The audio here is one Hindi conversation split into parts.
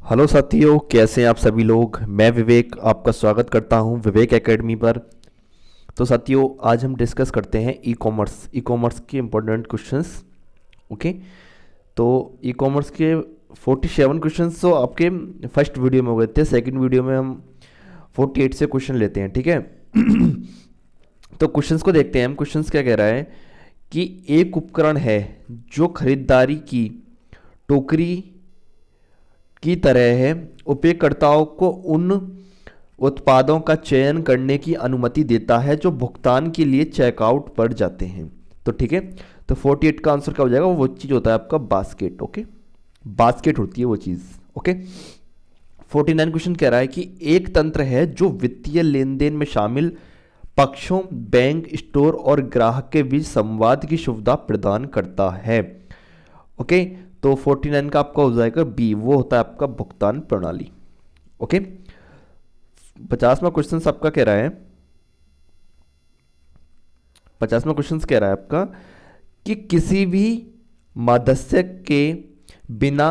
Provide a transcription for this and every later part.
हेलो साथियों, कैसे हैं आप सभी लोग। मैं विवेक आपका स्वागत करता हूं विवेक एकेडमी पर। तो साथियों, आज हम डिस्कस करते हैं ई कॉमर्स के इम्पोर्टेंट क्वेश्चंस। ओके। तो ई कॉमर्स के 47 क्वेश्चंस तो आपके फर्स्ट वीडियो में हो गए थे। सेकंड वीडियो में हम 48 से क्वेश्चन लेते हैं, ठीक है। तो क्वेश्चंस को देखते हैं हम। क्वेश्चंस क्या कह रहा है कि एक उपकरण है जो खरीदारी की टोकरी की तरह है, उपयोगकर्ताओं को उन उत्पादों का चयन करने की अनुमति देता है जो भुगतान के लिए चेकआउट पर जाते हैं। तो ठीक है, तो 48 का आंसर क्या हो जाएगा। वो चीज़ होता है आपका बास्केट। ओके, बास्केट होती है वो चीज़। ओके। 49 क्वेश्चन कह रहा है कि एक तंत्र है जो वित्तीय लेन देन में शामिल पक्षों, बैंक, स्टोर और ग्राहक के बीच संवाद की सुविधा प्रदान करता है। ओके। तो 49 का आपका हो जाएगा बी, वो होता है आपका भुगतान प्रणाली। ओके। 50वां क्वेश्चन आपका कह रहा है 50वां क्वेश्चन कह रहा है आपका कि किसी भी मध्यस्थ के बिना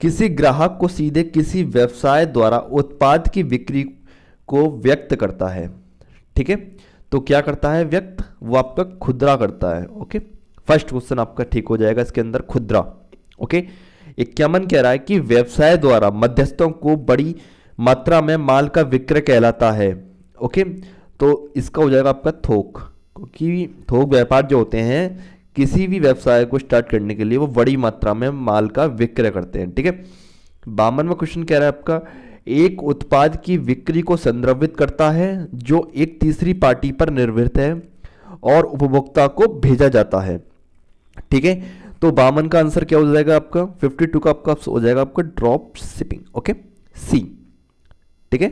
किसी ग्राहक को सीधे किसी व्यवसाय द्वारा उत्पाद की बिक्री को व्यक्त करता है। ठीक है, तो क्या करता है व्यक्त, वो आपका खुदरा करता है। ओके, फर्स्ट क्वेश्चन आपका ठीक हो जाएगा इसके अंदर, खुदरा। ओके। 51 कह रहा है कि व्यवसाय द्वारा मध्यस्थों को बड़ी मात्रा में माल का विक्रय कहलाता है। ओके, तो इसका हो जाएगा आपका थोक, क्योंकि थोक व्यापार जो होते हैं किसी भी व्यवसाय को स्टार्ट करने के लिए वो बड़ी मात्रा में माल का विक्रय करते हैं। ठीक है। 52वां क्वेश्चन कह रहा है आपका एक उत्पाद की बिक्री को संदर्भित करता है जो एक तीसरी पार्टी पर निर्भर है और उपभोक्ता को भेजा जाता है। ठीक है, तो 52 का आंसर क्या हो जाएगा आपका। 52 का आपका हो जाएगा आपका ड्रॉप शिपिंग। ओके, सी। ठीक है,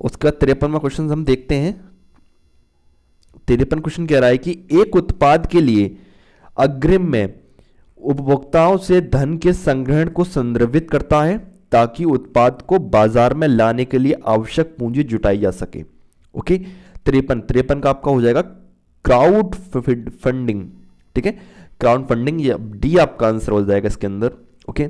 उसका 53वां क्वेश्चन हम देखते हैं। 53 क्वेश्चन कह रहा है कि एक उत्पाद के लिए अग्रिम में उपभोक्ताओं से धन के संग्रहण को संदर्भित करता है ताकि उत्पाद को बाजार में लाने के लिए आवश्यक पूंजी जुटाई जा सके। ओके, 53 का आपका हो जाएगा क्राउड फंडिंग। ठीक है, क्राउड फंडिंग, या डी आपका आंसर हो जाएगा इसके अंदर। ओके।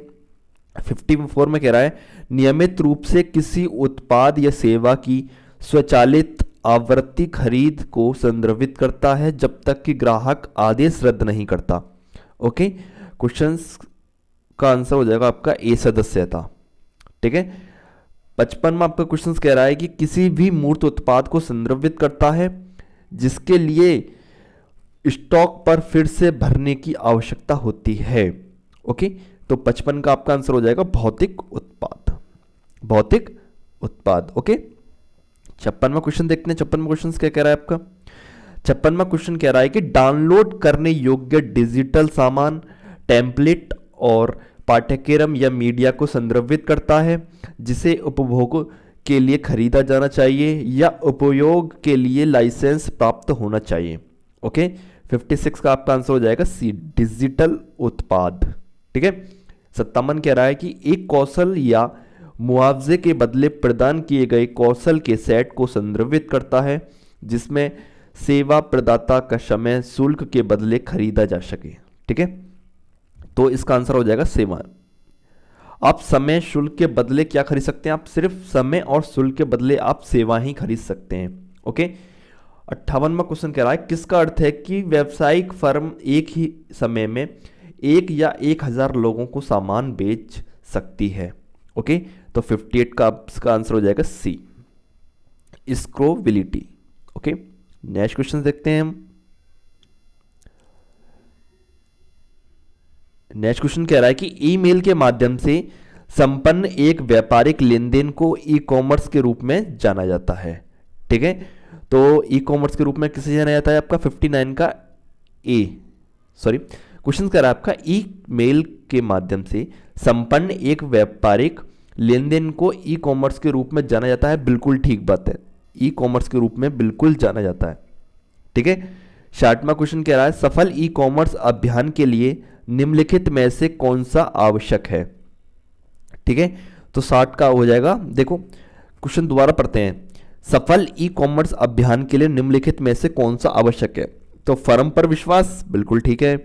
54 में कह रहा है नियमित रूप से किसी उत्पाद या सेवा की स्वचालित आवृत्ति खरीद को संदर्भित करता है जब तक कि ग्राहक आदेश रद्द नहीं करता। ओके, क्वेश्चन का आंसर हो जाएगा आपका ए, सदस्यता। ठीक है। 55 में आपका क्वेश्चन कह रहा है कि किसी भी मूर्त उत्पाद को संदर्भित करता है जिसके लिए स्टॉक पर फिर से भरने की आवश्यकता होती है। ओके, तो 55 का आपका आंसर हो जाएगा भौतिक उत्पाद, भौतिक उत्पाद। ओके। 56वां क्वेश्चन देखते हैं। 56वां क्वेश्चन क्या कह रहा है आपका। 56वां क्वेश्चन कह रहा है कि डाउनलोड करने योग्य डिजिटल सामान, टेम्पलेट और पाठ्यक्रम या मीडिया को संदर्भित करता है जिसे उपभोग के लिए खरीदा जाना चाहिए या उपयोग के लिए लाइसेंस प्राप्त होना चाहिए। ओके, 56 का आपका आंसर हो जाएगा सी, डिजिटल उत्पाद। ठीक है। 57 कह रहा है कि एक कौशल या मुआवजे के बदले प्रदान किए गए कौशल के सेट को संदर्भित करता है जिसमें सेवा प्रदाता का समय शुल्क के बदले खरीदा जा सके। ठीक है, तो इसका आंसर हो जाएगा सेवा। आप समय शुल्क के बदले क्या खरीद सकते हैं, आप सिर्फ समय और शुल्क के बदले आप सेवा ही खरीद सकते हैं। ओके। 58वां क्वेश्चन कह रहा है किसका अर्थ है कि व्यावसायिक फर्म एक ही समय में 1 या 1000 लोगों को सामान बेच सकती है। ओके, तो 58 का इसका आंसर हो जाएगा सी, स्क्रोबिलिटी। ओके, नेक्स्ट क्वेश्चन देखते हैं हम। नेक्स्ट क्वेश्चन कह रहा है कि ईमेल के माध्यम से संपन्न एक व्यापारिक लेन देन को ई कॉमर्स के रूप में जाना जाता है। ठीक है, तो ई कॉमर्स के रूप में किसे जाना जाता है आपका 59 का ए, सॉरी, क्वेश्चन कह रहा है आपका ई मेल के माध्यम से संपन्न एक व्यापारिक लेन देन को ई कॉमर्स के रूप में जाना जाता है। बिल्कुल ठीक बात है, ई कॉमर्स के रूप में बिल्कुल जाना जाता है। ठीक है। 60वां क्वेश्चन कह रहा है सफल ई कॉमर्स अभियान के लिए निम्नलिखित में से कौन सा आवश्यक है। ठीक है, तो 60 का हो जाएगा, देखो क्वेश्चन दोबारा पढ़ते हैं। सफल ई कॉमर्स अभियान के लिए निम्नलिखित में से कौन सा आवश्यक है। तो फर्म पर विश्वास, बिल्कुल ठीक है।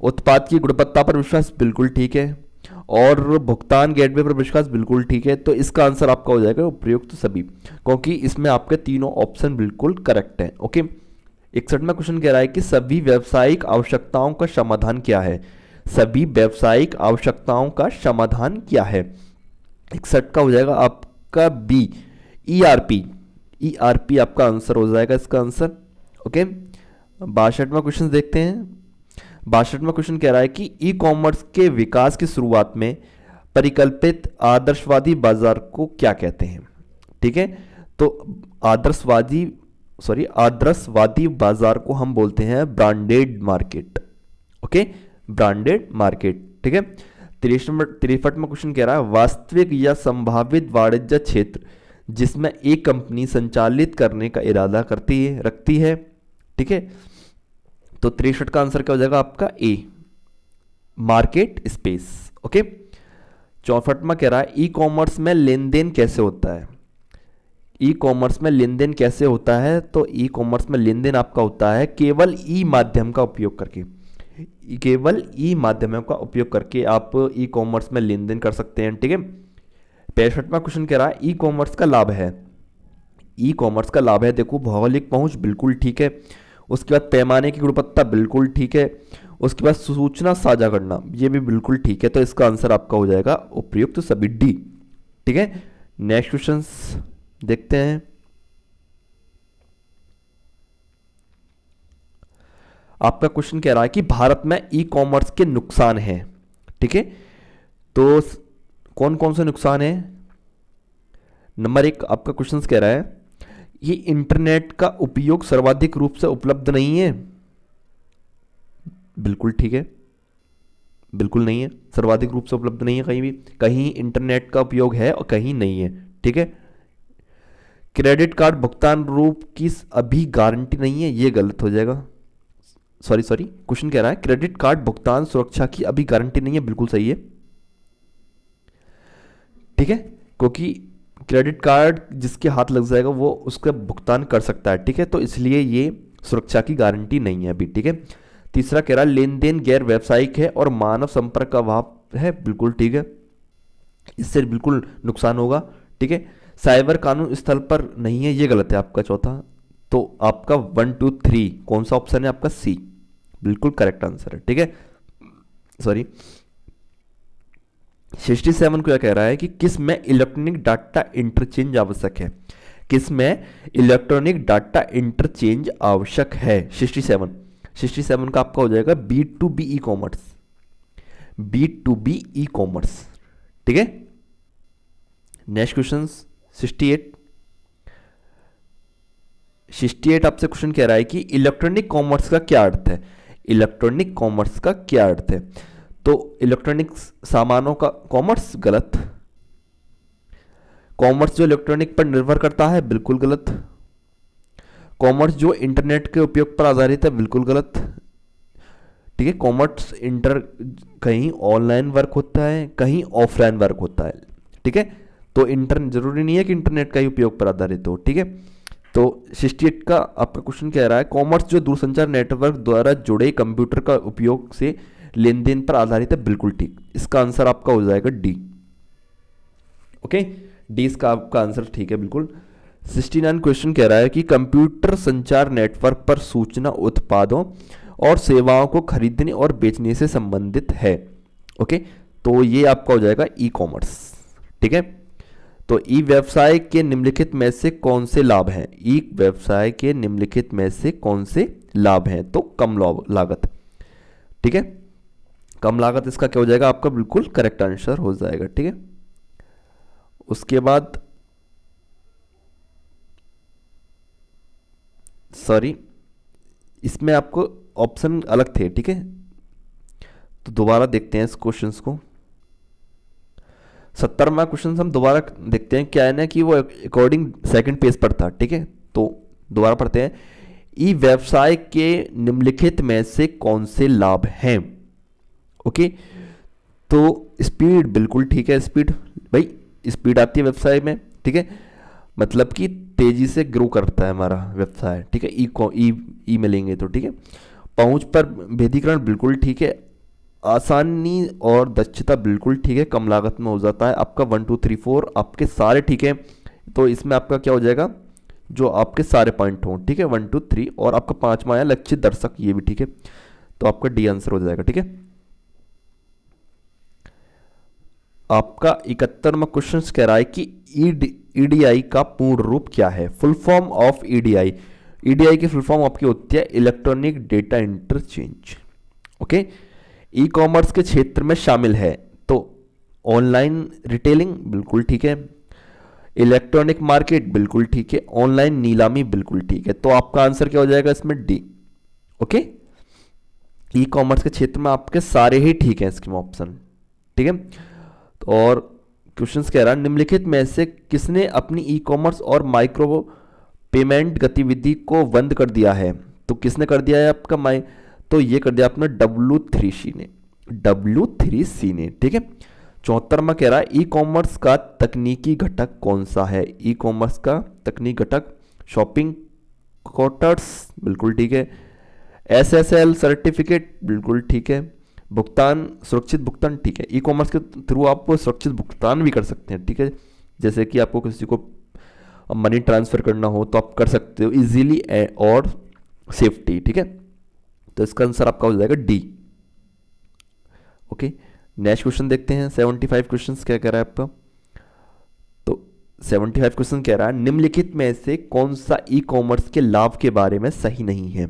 उत्पाद की गुणवत्ता पर विश्वास, बिल्कुल ठीक है। और भुगतान गेटवे पर विश्वास, बिल्कुल ठीक है। तो इसका आंसर आपका हो जाएगा उपयुक्त सभी, क्योंकि इसमें आपके तीनों ऑप्शन बिल्कुल करेक्ट हैं। ओके, 61वां क्वेश्चन कह रहा है कि सभी व्यावसायिक आवश्यकताओं का समाधान क्या है। सभी व्यावसायिक आवश्यकताओं का समाधान क्या है। 61 का हो जाएगा आपका बी, ईआरपी। ईआरपी आपका आंसर हो जाएगा इसका आंसर। ओके, 62वां क्वेश्चन देखते हैं। 62वां क्वेश्चन कह रहा है कि ई कॉमर्स के विकास की शुरुआत में परिकल्पित आदर्शवादी बाजार को क्या कहते हैं। ठीक है, तो आदर्शवादी बाजार को हम बोलते हैं branded market. Okay, branded market. ठीक है, 63वां क्वेश्चन कह रहा है वास्तविक या संभावित वाणिज्य क्षेत्र जिसमें एक कंपनी संचालित करने का इरादा रखती है। ठीक है, तो 63 का आंसर क्या हो जाएगा आपका ए, मार्केट स्पेस। ओके, 64वां कह रहा है ई कॉमर्स में लेन देन कैसे होता है। ई कॉमर्स में लेन देन कैसे होता है, तो ई कॉमर्स में लेन देन आपका होता है केवल ई माध्यम का उपयोग करके। केवल ई माध्यम का उपयोग करके आप ई कॉमर्स में लेन देन कर सकते हैं। ठीक है, 65वां क्वेश्चन कह रहा है ई कॉमर्स का लाभ है। ई कॉमर्स का लाभ है, देखो भौगोलिक पहुंच, बिल्कुल ठीक है। उसके बाद पैमाने की गुणवत्ता, बिल्कुल ठीक है। उसके बाद सूचना साझा करना, ये भी बिल्कुल ठीक है। तो इसका आंसर आपका हो जाएगा उपयुक्त सभी, डी। ठीक है, नेक्स्ट क्वेश्चन देखते हैं। आपका क्वेश्चन कह रहा है कि भारत में ई कॉमर्स के नुकसान हैं। ठीक है, तो कौन कौन से नुकसान है। नंबर 1 आपका क्वेश्चन कह रहा है ये इंटरनेट का उपयोग सर्वाधिक रूप से उपलब्ध नहीं है। बिल्कुल ठीक है, बिल्कुल नहीं है, सर्वाधिक रूप से उपलब्ध नहीं है कहीं भी। कहीं इंटरनेट का उपयोग है और कहीं नहीं है। ठीक है, क्रेडिट कार्ड भुगतान रूप की अभी गारंटी नहीं है, ये गलत हो जाएगा। सॉरी, क्वेश्चन कह रहा है क्रेडिट कार्ड भुगतान सुरक्षा की अभी गारंटी नहीं है, बिल्कुल सही है। ठीक है, क्योंकि क्रेडिट कार्ड जिसके हाथ लग जाएगा वो उसका भुगतान कर सकता है। ठीक है, तो इसलिए ये सुरक्षा की गारंटी नहीं है अभी। ठीक है, तीसरा कह रहा है लेन देन गैर व्यावसायिक है और मानव संपर्क का अभाव है, बिल्कुल ठीक है, इससे बिल्कुल नुकसान होगा। ठीक है, साइबर कानून स्थल पर नहीं है, ये गलत है आपका चौथा। तो आपका 1 2 3 कौन सा ऑप्शन है आपका, सी, बिल्कुल करेक्ट आंसर है। ठीक है, सॉरी 67 को क्या कह रहा है कि किस में इलेक्ट्रॉनिक डाटा इंटरचेंज आवश्यक है। किस में इलेक्ट्रॉनिक डाटा इंटरचेंज आवश्यक है। 67 का आपका हो जाएगा B2B e commerce, B2B e commerce. ठीक है, नेक्स्ट क्वेश्चन 68 आपसे क्वेश्चन कह रहा है कि इलेक्ट्रॉनिक कॉमर्स का क्या अर्थ है। इलेक्ट्रॉनिक कॉमर्स का क्या अर्थ है, तो इलेक्ट्रॉनिक सामानों का कॉमर्स, गलत। कॉमर्स जो इलेक्ट्रॉनिक पर निर्भर करता है, बिल्कुल गलत। कॉमर्स जो इंटरनेट के उपयोग पर आधारित है, बिल्कुल गलत। ठीक है, कॉमर्स कहीं ऑनलाइन वर्क होता है, कहीं ऑफलाइन वर्क होता है। ठीक है, तो जरूरी नहीं है कि इंटरनेट का ही उपयोग पर आधारित हो। ठीक है, तो 68 का आपका क्वेश्चन कह रहा है कॉमर्स जो दूरसंचार नेटवर्क द्वारा जुड़े कंप्यूटर का उपयोग से लेन देन पर आधारित है, बिल्कुल ठीक। इसका आंसर आपका हो जाएगा डी। ओके, डी इसका आपका आंसर ठीक है, बिल्कुल। 69 क्वेश्चन कह रहा है कि कंप्यूटर संचार नेटवर्क पर सूचना उत्पादों और सेवाओं को खरीदने और बेचने से संबंधित है। ओके, तो ये आपका हो जाएगा ई कॉमर्स। ठीक है, तो ई व्यवसाय के निम्नलिखित में से कौन से लाभ हैं। ई व्यवसाय के निम्नलिखित में से कौन से लाभ हैं, तो कम लागत। ठीक है, कम लागत इसका क्या हो जाएगा आपका, बिल्कुल करेक्ट आंसर हो जाएगा। ठीक है, उसके बाद सॉरी इसमें आपको ऑप्शन अलग थे। ठीक है, तो दोबारा देखते हैं इस क्वेश्चंस को। 70वां क्वेश्चन हम दोबारा देखते हैं। क्या है ना कि वो अकॉर्डिंग सेकंड पेज पर था। ठीक है, तो दोबारा पढ़ते हैं। ई व्यवसाय के निम्नलिखित में से कौन से लाभ हैं। ओके, तो स्पीड, बिल्कुल ठीक है, स्पीड भाई, स्पीड आती है व्यवसाय में। ठीक है, मतलब कि तेजी से ग्रो करता है हमारा व्यवसाय। ठीक है, ई में लेंगे तो। ठीक है, पहुंच पर भेदीकरण, बिल्कुल ठीक है। आसानी और दक्षता बिल्कुल ठीक है, कम लागत में हो जाता है आपका 1 2 3 4 आपके सारे ठीक है। तो इसमें आपका क्या हो जाएगा, जो आपके सारे पॉइंट हों, ठीक है, 1 2 3, और आपका पांचवा आया लक्षित दर्शक, ये भी ठीक है, तो आपका डी आंसर हो जाएगा। ठीक है, आपका 71वां क्वेश्चन कह रहा है कि ईडीआई का पूर्ण रूप क्या है, full form of EDI. EDI की फुल फॉर्म आपकी होती है electronic data interchange. Okay, e commerce के क्षेत्र में शामिल है, तो ऑनलाइन रिटेलिंग बिल्कुल ठीक है, इलेक्ट्रॉनिक मार्केट बिल्कुल ठीक है, ऑनलाइन नीलामी बिल्कुल ठीक है, तो आपका आंसर क्या हो जाएगा इसमें, डी। ओके, ई कॉमर्स के क्षेत्र में आपके सारे ही ठीक है इसके ऑप्शन। ठीक है, तो और क्वेश्चन कह रहा है निम्नलिखित में से किसने अपनी ई कॉमर्स और माइक्रो पेमेंट गतिविधि को बंद कर दिया है, तो किसने कर दिया है आपका तो ये कर दिया आपने W3C ने, W3C ने। ठीक है, 74वां कह रहा है ई कॉमर्स का तकनीकी घटक कौन सा है, ई कॉमर्स का तकनीकी घटक शॉपिंग क्वार्टर्स बिल्कुल ठीक है, SSL सर्टिफिकेट बिल्कुल ठीक है, भुगतान सुरक्षित भुगतान ठीक है, ई कॉमर्स के थ्रू आप सुरक्षित भुगतान भी कर सकते हैं। ठीक है, जैसे कि आपको किसी को मनी ट्रांसफर करना हो तो आप कर सकते हो इजीली और सेफ्टी। ठीक है, तो इसका आंसर आपका हो जाएगा डी। ओके, नेक्स्ट क्वेश्चन देखते हैं। 75 क्वेश्चन क्या कह रहा है आपका, तो 75 क्वेश्चन कह रहा है निम्नलिखित में से कौन सा ई कॉमर्स के लाभ के बारे में सही नहीं है,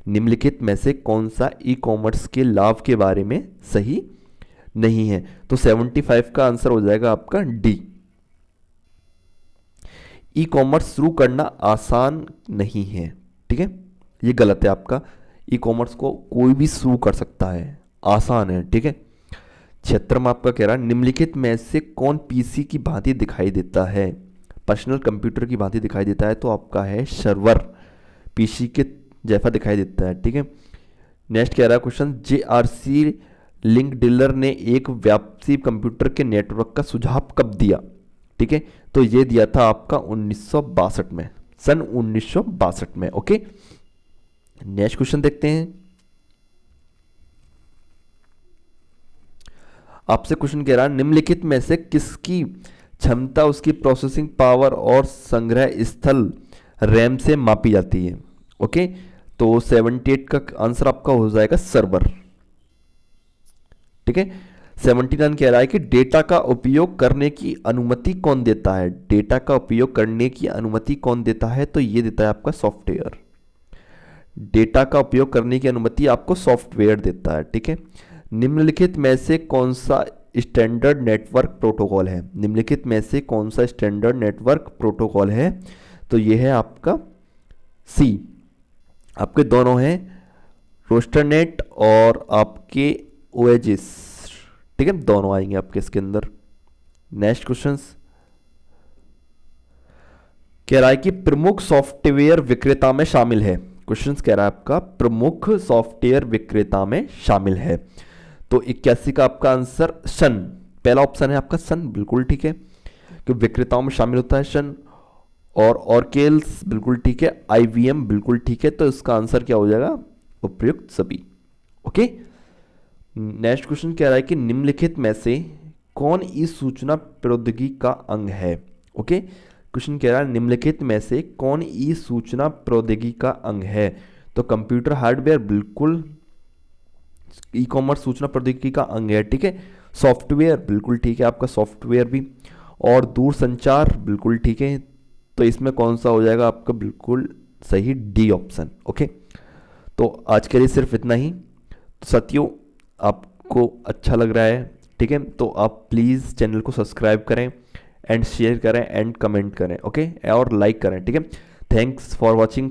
निम्नलिखित में से कौन सा ई कॉमर्स के लाभ के बारे में सही नहीं है, तो 75 का आंसर हो जाएगा आपका डी। ई कॉमर्स शुरू करना आसान नहीं है। ठीक है, ये गलत है आपका, ई कॉमर्स को कोई भी शुरू कर सकता है, आसान है। ठीक है, 76 में आपका कह रहा है निम्नलिखित में से कौन पीसी की भांति दिखाई देता है, पर्सनल कंप्यूटर की भांति दिखाई देता है, तो आपका है सर्वर, पीसी के जैसा दिखाई देता है। ठीक है, नेक्स्ट कह रहा है क्वेश्चन JRC लिंक डीलर ने एक व्यापसी कंप्यूटर के नेटवर्क का सुझाव कब दिया। ठीक है, तो ये दिया था आपका 1962 में, सन 1962 में। ओके, नेक्स्ट क्वेश्चन देखते हैं। आपसे क्वेश्चन कह रहा है निम्नलिखित में से किसकी क्षमता उसकी प्रोसेसिंग पावर और संग्रह स्थल रैम से मापी जाती है। ओके, तो 78 का आंसर आपका हो जाएगा सर्वर। ठीक है, 79 कह रहा है कि डेटा का उपयोग करने की अनुमति कौन देता है, डेटा का उपयोग करने की अनुमति कौन देता है, तो ये देता है आपका सॉफ्टवेयर, डेटा का उपयोग करने की अनुमति आपको सॉफ्टवेयर देता है। ठीक है, निम्नलिखित में से कौन सा स्टैंडर्ड नेटवर्क प्रोटोकॉल है, निम्नलिखित में से कौन सा स्टैंडर्ड नेटवर्क प्रोटोकॉल है, तो ये है आपका सी। आपके दोनों हैं रोस्टरनेट और आपके ओएजिस। ठीक है, दोनों आएंगे आपके इसके अंदर। नेक्स्ट क्वेश्चन कह रहा है कि प्रमुख सॉफ्टवेयर विक्रेता में शामिल है, क्वेश्चन कह रहा है आपका प्रमुख सॉफ्टवेयर विक्रेता में शामिल है, तो 81 का आपका आंसर सन, पहला ऑप्शन है आपका सन, बिल्कुल ठीक है, क्योंकि विक्रेताओं में शामिल होता है सन, और ऑर्केल्स बिल्कुल ठीक है, IBM बिल्कुल ठीक है, तो इसका आंसर क्या हो जाएगा, उपयुक्त सभी। ओके, नेक्स्ट क्वेश्चन कह रहा है कि निम्नलिखित में से कौन ई सूचना प्रौद्योगिकी का अंग है। ओके, क्वेश्चन कह रहा है निम्नलिखित में से कौन ई सूचना प्रौद्योगिकी का अंग है, तो कंप्यूटर हार्डवेयर बिल्कुल ई कॉमर्स सूचना प्रौद्योगिकी का अंग है। ठीक है, सॉफ्टवेयर बिल्कुल ठीक है आपका सॉफ्टवेयर भी, और दूरसंचार बिल्कुल ठीक है, तो इसमें कौन सा हो जाएगा आपका बिल्कुल सही डी ऑप्शन। ओके, तो आज के लिए सिर्फ इतना ही। तो साथियों, आपको अच्छा लग रहा है, ठीक है, तो आप प्लीज़ चैनल को सब्सक्राइब करें एंड शेयर करें एंड कमेंट करें। ओके, और लाइक करें। ठीक है, थैंक्स फॉर वॉचिंग।